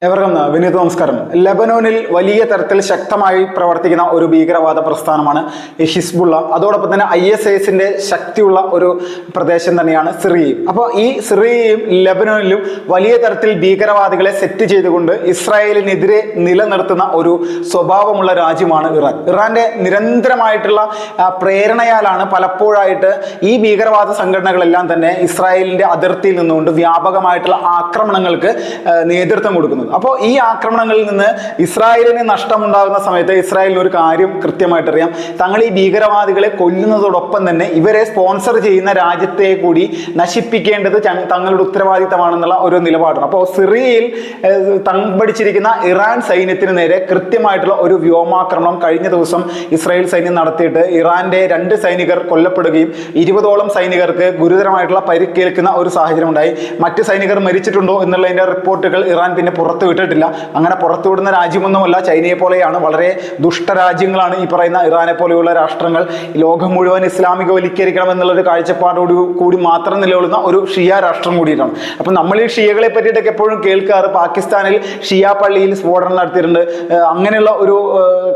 എവർക്കും വിനീത് നമസ്കാരം. ലെബനോനിൽ വലിയ തരത്തിൽ ശക്തമായി പ്രവർത്തിക്കുന്ന ഒരു ഭീകരവാദ പ്രസ്ഥാനമാണ് ഹിസ്ബുള്ള. അതോടൊപ്പം തന്നെ ISISന്റെ ശക്തിയുള്ള ഒരു പ്രദേശം തന്നെയാണ് സിറിയയും. അപ്പോൾ ഈ സിറിയയും ലെബനോനിലും വലിയ തരത്തിൽ ഭീകരവാദികളെ സെറ്റ് ചെയ്തുകൊണ്ട് ഇസ്രായേലിനെതിരെ നിലനിർത്തുന്ന ഒരു സ്വഭാവമുള്ള രാജ്യമാണ് ഇറാൻ. ഇറാന്റെ നിരന്തരമായിട്ടുള്ള പ്രേരണയാലാണ് പലപ്പോഴായിട്ട് ഈ ഭീകരവാദ സംഘടനകളെല്ലാം തന്നെ ഇസ്രായേലിന്റെ അതിർത്തിയിൽ നിന്നുകൊണ്ട് വ്യാപകമായിട്ടുള്ള ആക്രമണങ്ങൾക്ക് നേതൃത്വം കൊടുക്കുന്നത്. അപ്പോൾ ഈ ആക്രമണങ്ങളിൽ നിന്ന് ഇസ്രായേലിന് നഷ്ടമുണ്ടാകുന്ന സമയത്ത് ഇസ്രായേലിന് ഒരു കാര്യം കൃത്യമായിട്ട് അറിയാം. തങ്ങൾ ഈ ഭീകരവാദികളെ കൊല്ലുന്നതോടൊപ്പം തന്നെ ഇവരെ സ്പോൺസർ ചെയ്യുന്ന രാജ്യത്തെ കൂടി നശിപ്പിക്കേണ്ടത് തങ്ങളുടെ ഉത്തരവാദിത്തമാണെന്നുള്ള ഒരു നിലപാടാണ്. അപ്പോൾ സിറിയയിൽ തമ്പടിച്ചിരിക്കുന്ന ഇറാൻ സൈന്യത്തിന് നേരെ കൃത്യമായിട്ടുള്ള ഒരു വ്യോമാക്രമണം കഴിഞ്ഞ ദിവസം ഇസ്രായേൽ സൈന്യം നടത്തിയിട്ട് ഇറാന്റെ 2 സൈനികർ കൊല്ലപ്പെടുകയും 20ഓളം സൈനികർക്ക് ഗുരുതരമായിട്ടുള്ള പരിക്കേൽക്കുന്ന ഒരു സാഹചര്യം ഉണ്ടായി. മറ്റ് സൈനികർ മരിച്ചിട്ടുണ്ടോ എന്നുള്ളതിന്റെ റിപ്പോർട്ടുകൾ ഇറാൻ പിന്നെ പുറത്തുവിട്ടിട്ടില്ല. അങ്ങനെ പുറത്തുവിടുന്ന രാജ്യമൊന്നുമല്ല, ചൈനയെ പോലെയാണ്. വളരെ ദുഷ്ടരാജ്യങ്ങളാണ് ഈ പറയുന്ന ഇറാനെ പോലെയുള്ള രാഷ്ട്രങ്ങൾ. ലോകം മുഴുവൻ ഇസ്ലാമികവൽക്കരിക്കണം എന്നുള്ളൊരു കാഴ്ചപ്പാടോട് കൂടി മാത്രം നിലകൊള്ളുന്ന ഒരു ഷിയ രാഷ്ട്രം കൂടിയിട്ടാണ്. അപ്പം നമ്മൾ ഈ ഷിയകളെ പറ്റിയിട്ടൊക്കെ എപ്പോഴും കേൾക്കാറ് പാകിസ്ഥാനിൽ ഷിയ പള്ളിയിൽ സ്ഫോടനം നടത്തിയിട്ടുണ്ട്, അങ്ങനെയുള്ള ഒരു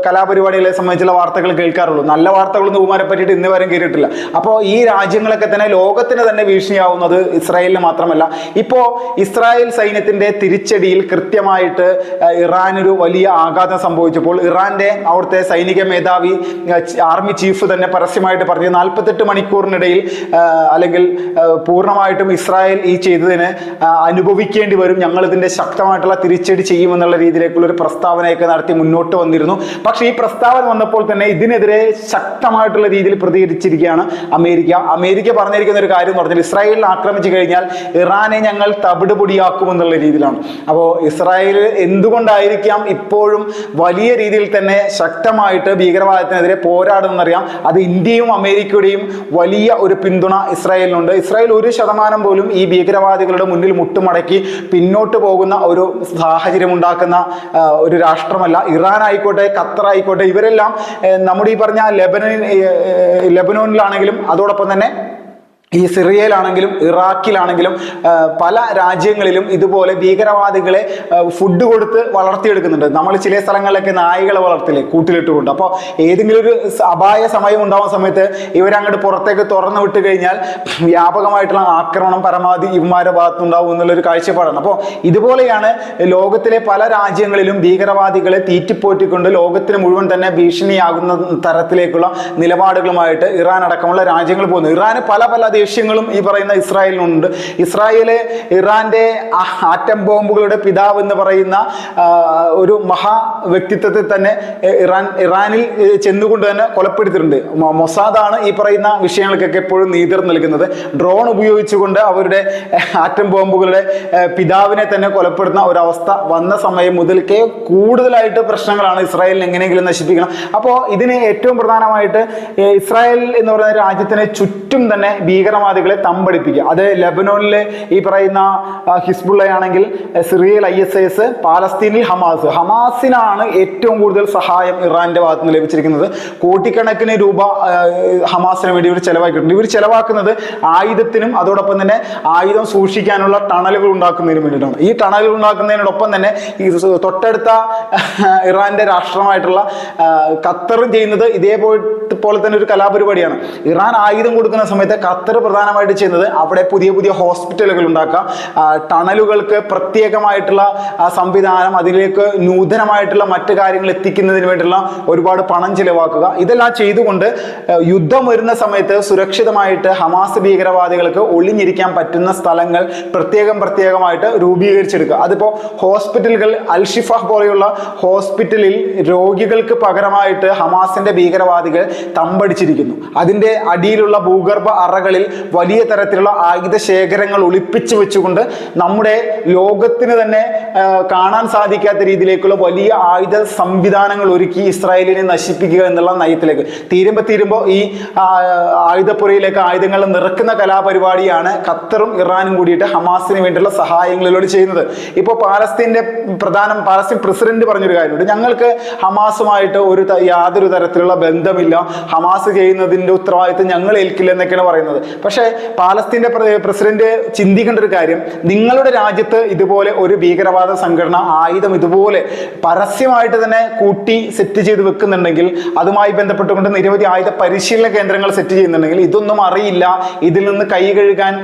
കലാപരിപാടികളെ സംബന്ധിച്ചുള്ള വാർത്തകൾ കേൾക്കാറുള്ളൂ. നല്ല വാർത്തകളൊന്നും ഇവരെ പറ്റിയിട്ട് ഇന്ന് വരെ കേട്ടിട്ടില്ല. അപ്പോൾ ഈ രാജ്യങ്ങളൊക്കെ തന്നെ ലോകത്തിന് തന്നെ ഭീഷണിയാവുന്നത് ഇസ്രായേലിന് മാത്രമല്ല. ഇപ്പോൾ ഇസ്രായേൽ സൈന്യത്തിന്റെ തിരിച്ചടിയിൽ കൃത്യമായിട്ട് ഇറാനൊരു വലിയ ആഘാതം സംഭവിച്ചപ്പോൾ ഇറാന്റെ അവിടുത്തെ സൈനിക മേധാവി ആർമി ചീഫ് തന്നെ പരസ്യമായിട്ട് പറഞ്ഞു 48 മണിക്കൂറിനിടയിൽ അല്ലെങ്കിൽ പൂർണ്ണമായിട്ടും ഇസ്രായേൽ ഈ ചെയ്തതിന് അനുഭവിക്കേണ്ടി വരും, ഞങ്ങൾ ഇതിന്റെ ശക്തമായിട്ടുള്ള തിരിച്ചടി ചെയ്യുമെന്നുള്ള രീതിയിലേക്കുള്ള ഒരു പ്രസ്താവനയൊക്കെ നടത്തി മുന്നോട്ട് വന്നിരുന്നു. പക്ഷേ ഈ പ്രസ്താവന വന്നപ്പോൾ തന്നെ ഇതിനെതിരെ ശക്തമായിട്ടുള്ള രീതിയിൽ പ്രതികരിച്ചിരിക്കുകയാണ് അമേരിക്ക പറഞ്ഞിരിക്കുന്ന ഒരു കാര്യം എന്ന് പറഞ്ഞാൽ ഇസ്രായേലിനെ ആക്രമിച്ചു കഴിഞ്ഞാൽ ഇറാനെ ഞങ്ങൾ തവിടുപൊടിയാക്കുമെന്നുള്ള രീതിയിലാണ്. അപ്പോൾ ഇസ്രായേൽ എന്തുകൊണ്ടായിരിക്കാം ഇപ്പോഴും വലിയ രീതിയിൽ തന്നെ ശക്തമായിട്ട് ഭീകരവാദത്തിനെതിരെ പോരാടുന്നറിയാം. അത് ഇന്ത്യയും അമേരിക്കയുടെയും വലിയ ഒരു പിന്തുണ ഇസ്രായേലിനുണ്ട്. ഇസ്രായേൽ 1% പോലും ഈ ഭീകരവാദികളുടെ മുന്നിൽ മുട്ടുമടക്കി പിന്നോട്ട് പോകുന്ന ഒരു സാഹചര്യം ഉണ്ടാക്കുന്ന ഒരു രാഷ്ട്രമല്ല. ഇറാൻ ആയിക്കോട്ടെ, ഖത്തർ ആയിക്കോട്ടെ, ഇവരെല്ലാം നമ്മുടെ ഈ പറഞ്ഞ ലെബനോനിലാണെങ്കിലും അതോടൊപ്പം തന്നെ ഈ സിറിയയിലാണെങ്കിലും ഇറാഖിലാണെങ്കിലും പല രാജ്യങ്ങളിലും ഇതുപോലെ ഭീകരവാദികളെ ഫുഡ് കൊടുത്ത് വളർത്തിയെടുക്കുന്നുണ്ട്. നമ്മൾ ചില സ്ഥലങ്ങളിലൊക്കെ നായ്കളെ വളർത്തില്ലേ കൂട്ടിലിട്ടുകൊണ്ട്. അപ്പോൾ ഏതെങ്കിലും ഒരു അപായ സമയം ഉണ്ടാവുന്ന സമയത്ത് ഇവരങ്ങോട്ട് പുറത്തേക്ക് തുറന്നു വിട്ട് കഴിഞ്ഞാൽ വ്യാപകമായിട്ടുള്ള ആക്രമണം പരമാവധി ഇവന്മാരുടെ ഭാഗത്തുണ്ടാവും എന്നുള്ളൊരു കാഴ്ചപ്പാടാണ്. അപ്പോൾ ഇതുപോലെയാണ് ലോകത്തിലെ പല രാജ്യങ്ങളിലും ഭീകരവാദികളെ തീറ്റിപ്പോറ്റിക്കൊണ്ട് ലോകത്തിന് മുഴുവൻ തന്നെ ഭീഷണിയാകുന്ന തരത്തിലേക്കുള്ള നിലപാടുകളുമായിട്ട് ഇറാൻ അടക്കമുള്ള രാജ്യങ്ങൾ പോകുന്നു. ഇറാന് പല ദേഷ്യങ്ങളും ഈ പറയുന്ന ഇസ്രായേലിനുണ്ട്. ഇറാന്റെ ആറ്റം ബോംബുകളുടെ പിതാവ് എന്ന് പറയുന്ന ഒരു മഹാ വ്യക്തിത്വത്തെ തന്നെ ഇറാനിൽ ചെന്നുകൊണ്ട് തന്നെ കൊലപ്പെടുത്തിയിട്ടുണ്ട്. മൊസാദാണ് ഈ പറയുന്ന വിഷയങ്ങൾക്കൊക്കെ എപ്പോഴും നേതൃത്വം നൽകുന്നത്. ഡ്രോൺ ഉപയോഗിച്ചുകൊണ്ട് അവരുടെ ആറ്റം ബോംബുകളുടെ പിതാവിനെ തന്നെ കൊലപ്പെടുത്തുന്ന ഒരവസ്ഥ വന്ന സമയം മുതൽക്കേ കൂടുതലായിട്ട് പ്രശ്നങ്ങളാണ് ഇസ്രായേലിനെ എങ്ങനെയെങ്കിലും നശിപ്പിക്കണം. അപ്പോൾ ഇതിന് ഏറ്റവും പ്രധാനമായിട്ട് ഇസ്രായേൽ എന്ന് പറയുന്ന രാജ്യത്തിന് ചുറ്റും തന്നെ ഭീകരവാദികളെ തമ്പടിപ്പിക്കുക. അത് ലെബനോനിലെ ഈ പറയുന്ന ഹിസ്ബുള്ളയാണെങ്കിൽ, സിറിയയിൽ ISIS, പാലസ്തീനിൽ ഹമാസിനാണ് ഏറ്റവും കൂടുതൽ സഹായം ഇറാന്റെ ഭാഗത്ത് നിന്ന് ലഭിച്ചിരിക്കുന്നത്. കോടിക്കണക്കിന് രൂപ ഹമാസിന് വേണ്ടി ഇവർ ചെലവാക്കിയിട്ടുണ്ട്. ഇവർ ചെലവാക്കുന്നത് ആയുധത്തിനും അതോടൊപ്പം തന്നെ ആയുധം സൂക്ഷിക്കാനുള്ള ടണലുകൾ ഉണ്ടാക്കുന്നതിന് വേണ്ടിയിട്ടാണ്. ഈ ടണലുകൾ ഉണ്ടാക്കുന്നതിനോടൊപ്പം തന്നെ ഈ തൊട്ടടുത്ത ഇറാന്റെ രാഷ്ട്രമായിട്ടുള്ള ഖത്തറും ചെയ്യുന്നത് ഇതേപോലെ തന്നെ ഒരു കലാപരിപാടിയാണ്. ഇറാൻ ആയുധം കൊടുക്കുന്ന സമയത്ത് ഖത്തർ പ്രധാനമായിട്ട് ചെയ്യുന്നത് അവിടെ പുതിയ ഹോസ്പിറ്റലുകൾ ഉണ്ടാക്കുക, ടണലുകൾക്ക് പ്രത്യേകമായിട്ടുള്ള സംവിധാനം, അതിലേക്ക് നൂതനമായിട്ടുള്ള മറ്റു കാര്യങ്ങൾ എത്തിക്കുന്നതിന് വേണ്ടിയുള്ള ഒരുപാട് പണം ചിലവാക്കുക. ഇതെല്ലാം ചെയ്തുകൊണ്ട് യുദ്ധം വരുന്ന സമയത്ത് സുരക്ഷിതമായിട്ട് ഹമാസ് ഭീകരവാദികൾക്ക് ഒളിഞ്ഞിരിക്കാൻ പറ്റുന്ന സ്ഥലങ്ങൾ പ്രത്യേകമായിട്ട് രൂപീകരിച്ചെടുക്കുക. അതിപ്പോൾ ഹോസ്പിറ്റലുകൾ, അൽഷിഫ പോലെയുള്ള ഹോസ്പിറ്റലിൽ രോഗികൾക്ക് പകരമായിട്ട് ഹമാസിന്റെ ഭീകരവാദികൾ തമ്പടിച്ചിരിക്കുന്നു. അതിന്റെ അടിയിലുള്ള ഭൂഗർഭ അറകളിൽ വലിയ തരത്തിലുള്ള ആയുധ ശേഖരങ്ങൾ ഒളിപ്പിച്ചു വെച്ചുകൊണ്ട് നമ്മുടെ ലോകത്തിന് തന്നെ കാണാൻ സാധിക്കാത്ത രീതിയിലേക്കുള്ള വലിയ ആയുധ സംവിധാനങ്ങൾ ഒരുക്കി ഇസ്രായേലിനെ നശിപ്പിക്കുക എന്നുള്ള നയത്തിലേക്ക് തീരുമ്പോൾ ഈ ആയുധപ്പുരയിലേക്ക് ആയുധങ്ങൾ നിറക്കുന്ന കലാപരിപാടിയാണ് ഖത്തറും ഇറാനും കൂടിയിട്ട് ഹമാസിന് വേണ്ടിയുള്ള സഹായങ്ങളിലൂടെ ചെയ്യുന്നത്. ഇപ്പോൾ പാലസ്തീൻ പ്രസിഡന്റ് പറഞ്ഞൊരു കാര്യമുണ്ട്, ഞങ്ങൾക്ക് ഹമാസുമായിട്ട് യാതൊരു തരത്തിലുള്ള ബന്ധമില്ല, ഹമാസ് ചെയ്യുന്നതിന്റെ ഉത്തരവാദിത്വം ഞങ്ങൾ ഏൽക്കില്ല എന്നൊക്കെയാണ് പറയുന്നത്. പക്ഷേ പാലസ്തീന്റെ പ്രസിഡന്റ് ചിന്തിക്കേണ്ട ഒരു കാര്യം, നിങ്ങളുടെ രാജ്യത്ത് ഇതുപോലെ ഒരു ഭീകരവാദ സംഘടന ആയുധം ഇതുപോലെ പരസ്യമായിട്ട് തന്നെ കൂട്ടി സെറ്റ് ചെയ്ത് വെക്കുന്നുണ്ടെങ്കിൽ, അതുമായി ബന്ധപ്പെട്ടുകൊണ്ട് നിരവധി ആയുധ പരിശീലന കേന്ദ്രങ്ങൾ സെറ്റ് ചെയ്യുന്നുണ്ടെങ്കിൽ, ഇതൊന്നും അറിയില്ല, ഇതിൽ നിന്ന് കൈ കഴുകാൻ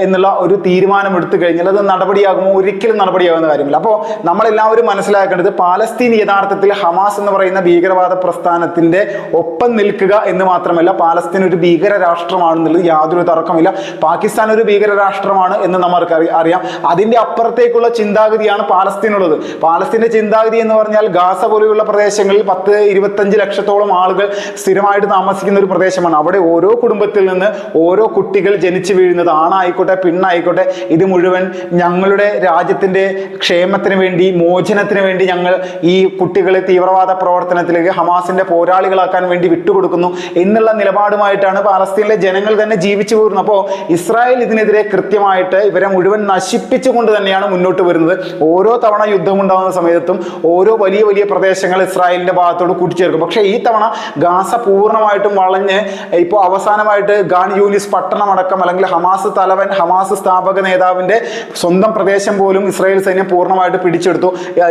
എന്നുള്ള ഒരു തീരുമാനം എടുത്തു കഴിഞ്ഞാൽ അത് നടപടിയാകുമോ? ഒരിക്കലും നടപടിയാകുന്ന കാര്യമില്ല. അപ്പോൾ നമ്മളെല്ലാവരും മനസ്സിലാക്കേണ്ടത്, പാലസ്തീൻ യഥാർത്ഥത്തിൽ ഹമാസ് എന്ന് പറയുന്ന ഭീകരവാദ പ്രസ്ഥാനത്തിന്റെ ഒപ്പം നിൽക്കുക എന്ന് മാത്രമല്ല, പാലസ്തീൻ ഒരു ഭീകര രാഷ്ട്രമാണെന്നുള്ളത് യാതൊരു തർക്കമില്ല. പാകിസ്ഥാൻ ഒരു ഭീകര രാഷ്ട്രമാണ് എന്ന് നമുക്ക് അറിയാം. അതിന്റെ അപ്പുറത്തേക്കുള്ള ചിന്താഗതിയാണ് പാലസ്തീനുള്ളത്. പാലസ്തീന്റെ ചിന്താഗതി എന്ന് പറഞ്ഞാൽ, ഗാസ പോലെയുള്ള പ്രദേശങ്ങളിൽ 10-25 ലക്ഷത്തോളം ആളുകൾ സ്ഥിരമായിട്ട് താമസിക്കുന്ന ഒരു പ്രദേശമാണ്. അവിടെ ഓരോ കുടുംബത്തിൽ നിന്ന് ഓരോ കുട്ടികൾ ജനിച്ചു വീഴുന്നത്, ആണായിക്കോട്ടെ പെണ്ണായിക്കോട്ടെ, ഇത് മുഴുവൻ ഞങ്ങളുടെ രാജ്യത്തിന്റെ ക്ഷേമത്തിന് വേണ്ടി, മോചനത്തിന് വേണ്ടി ഞങ്ങൾ ഈ കുട്ടികളെ തീവ്രവാദ പ്രവർത്തനത്തിലേക്ക്, ഹമാസിന്റെ പോരാളികളാക്കാൻ വേണ്ടി വിട്ടുകൊടുക്കുന്നു എന്നുള്ള നിലപാടുമായിട്ടാണ് പാലസ്തീനിലെ ജനങ്ങൾ തന്നെ ജീവിച്ചു പോരുന്നത്. അപ്പോൾ ഇസ്രായേൽ ഇതിനെതിരെ കൃത്യമായിട്ട് ഇവരെ മുഴുവൻ നശിപ്പിച്ചുകൊണ്ട് തന്നെയാണ് മുന്നോട്ട് വരുന്നത്. ഓരോ തവണ യുദ്ധമുണ്ടാകുന്ന സമയത്തും ഓരോ വലിയ വലിയ പ്രദേശങ്ങൾ ഇസ്രായേലിന്റെ ഭാഗത്തോട് കൂട്ടിച്ചേർക്കും. പക്ഷേ ഈ തവണ ഗാസ പൂർണ്ണമായിട്ടും വളഞ്ഞ് ഇപ്പോൾ അവസാനമായിട്ട് ഖാൻ യൂനിസ് പട്ടണമടക്കം, അല്ലെങ്കിൽ ഹമാസ് തലവൻ, ഹമാസ് സ്ഥാപക നേതാവിന്റെ സ്വന്തം പ്രദേശം പോലും ഇസ്രായേൽ സൈന്യം പൂർണ്ണമായിട്ട് പിടിച്ചെടുത്തു.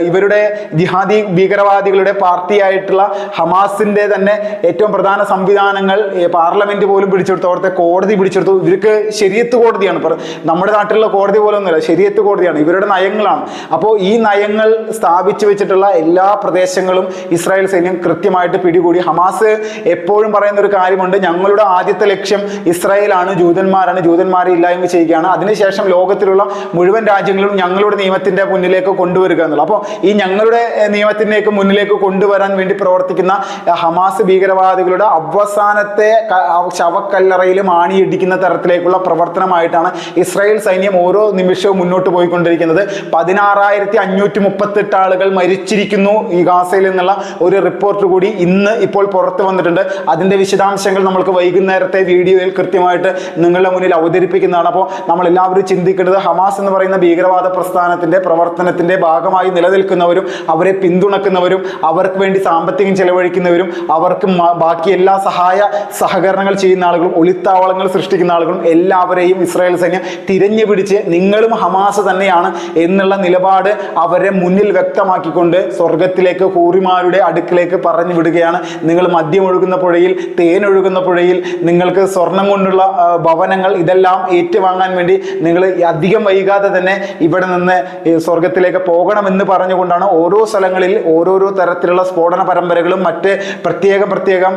ഇവരുടെ ജിഹാദി ഭീകരവാദികളുടെ പാർട്ടിയായിട്ടുള്ള ഹമാസിന്റെ തന്നെ ഏറ്റവും പ്രധാന സംവിധാനങ്ങൾ, പാർലമെന്റ് പോലും പിടിച്ചെടുത്തു, അവിടുത്തെ കോടതി പിടിച്ചെടുത്തു. ഇവർക്ക് ശരീഅത്ത് കോടതിയാണ്, നമ്മുടെ നാട്ടിലുള്ള കോടതി പോലെ ഒന്നുമില്ല, ശരീഅത്ത് കോടതിയാണ്, ഇവരുടെ നയങ്ങളാണ്. അപ്പോൾ ഈ നയങ്ങൾ സ്ഥാപിച്ചു വെച്ചിട്ടുള്ള എല്ലാ പ്രദേശങ്ങളും ഇസ്രായേൽ സൈന്യം കൃത്യമായിട്ട് പിടികൂടി. ഹമാസ് എപ്പോഴും പറയുന്ന ഒരു കാര്യമുണ്ട്, ഞങ്ങളുടെ ആദ്യത്തെ ലക്ഷ്യം ഇസ്രായേലാണ്, ജൂതന്മാരാണ്, ജൂതന്മാരെ ഇല്ലായ്മ ചെയ്യുകയാണ്, അതിനുശേഷം ലോകത്തിലുള്ള മുഴുവൻ രാജ്യങ്ങളും ഞങ്ങളുടെ നിയമത്തിന്റെ മുന്നിലേക്ക് കൊണ്ടുവരിക എന്നുള്ളത്. അപ്പോൾ ഈ ഞങ്ങളുടെ നിയമത്തിലേക്ക് മുന്നിലേക്ക് കൊണ്ടുവരാൻ വേണ്ടി പ്രവർത്തിക്കുന്ന ഹമാസ് ഭീകരവാദികളുടെ അവസാനത്തെ ശവക്കല്ലറയിലും ആണിയിടിക്കുന്ന തരത്തിലേക്കുള്ള പ്രവർത്തനമായിട്ടാണ് ഇസ്രായേൽ സൈന്യം ഓരോ നിമിഷവും മുന്നോട്ട് പോയിക്കൊണ്ടിരിക്കുന്നത്. 16,538 ആളുകൾ മരിച്ചിരിക്കുന്നു ഈ ഗാസയിൽ എന്നുള്ള ഒരു റിപ്പോർട്ട് കൂടി ഇപ്പോൾ പുറത്തു വന്നിട്ടുണ്ട്. അതിന്റെ വിശദാംശങ്ങൾ നമുക്ക് വൈകുന്നേരത്തെ വീഡിയോയിൽ കൃത്യമായിട്ട് നിങ്ങളുടെ മുന്നിൽ അവതരിപ്പിക്കുന്നതാണ്. അപ്പോൾ നമ്മൾ എല്ലാവരും ചിന്തിക്കേണ്ടത്, ഹമാസ് എന്ന് പറയുന്ന ഭീകരവാദ പ്രസ്ഥാനത്തിന്റെ പ്രവർത്തനത്തിന്റെ ഭാഗമായി നിലനിൽക്കുന്നവരും, അവരെ പിന്തുണക്കുന്നവരും, അവർക്ക് വേണ്ടി സാമ്പത്തികം ചെലവഴിക്കുന്നവരും, അവർക്ക് ബാക്കി എല്ലാ സഹകരണങ്ങൾ ചെയ്യുന്ന ആളുകളും, ഒളിത്താവളങ്ങൾ സൃഷ്ടിക്കുന്ന ആളുകളും എല്ലാവരെയും ഇസ്രായേൽ സൈന്യം തിരഞ്ഞു പിടിച്ച് നിങ്ങളും ഹമാസ് തന്നെയാണ് എന്നുള്ള നിലപാട് അവരെ മുന്നിൽ വ്യക്തമാക്കിക്കൊണ്ട് സ്വർഗത്തിലേക്ക്, ഹൂറിമാരുടെ അടുക്കിലേക്ക് പറഞ്ഞു വിടുകയാണ്. നിങ്ങൾ മദ്യമൊഴുകുന്ന പുഴയിൽ, തേനൊഴുകുന്ന പുഴയിൽ, നിങ്ങൾക്ക് സ്വർണം കൊണ്ടുള്ള ഭവനങ്ങൾ, ഇതെല്ലാം ഏറ്റുവാങ്ങാൻ വേണ്ടി നിങ്ങൾ അധികം വൈകാതെ തന്നെ ഇവിടെ നിന്ന് സ്വർഗത്തിലേക്ക് പോകണമെന്ന് പറഞ്ഞുകൊണ്ടാണ് ഓരോ സ്ഥലങ്ങളിൽ ഓരോരോ തരത്തിലുള്ള സ്ഫോടന പരമ്പരകളും മറ്റ് പ്രത്യേകം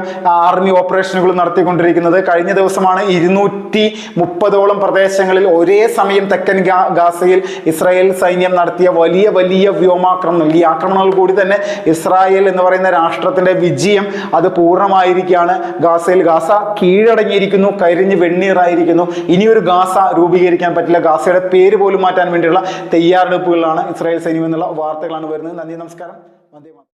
ആർമി ഓപ്പറേഷനുകളും നടത്തിക്കൊണ്ടിരിക്കുന്നത്. കഴിഞ്ഞ ദിവസമാണ് 230ഓളം പ്രദേശങ്ങളിൽ ഒരേ സമയം തെക്കൻ ഗാസയിൽ ഇസ്രായേൽ സൈന്യം നടത്തിയ വലിയ വലിയ വ്യോമാക്രമണങ്ങൾ. ഈ ആക്രമണങ്ങൾ കൂടി തന്നെ ഇസ്രായേൽ എന്ന് പറയുന്ന രാഷ്ട്രത്തിന്റെ വിജയം അത് പൂർണ്ണമായിരിക്കുകയാണ്. ഗാസ കീഴടങ്ങിയിരിക്കുന്നു, കരിഞ്ഞ് വെണ്ണീറായിരിക്കുന്നു. ഇനിയൊരു ഗാസ രൂപീകരിക്കാൻ പറ്റില്ല. ഗാസയുടെ പേര് പോലും മാറ്റാൻ വേണ്ടിയുള്ള തയ്യാറെടുപ്പുകളാണ് ഇസ്രായേൽ സൈന്യം എന്നുള്ള വാർത്തകളാണ് വരുന്നത്. നന്ദി, നമസ്കാരം.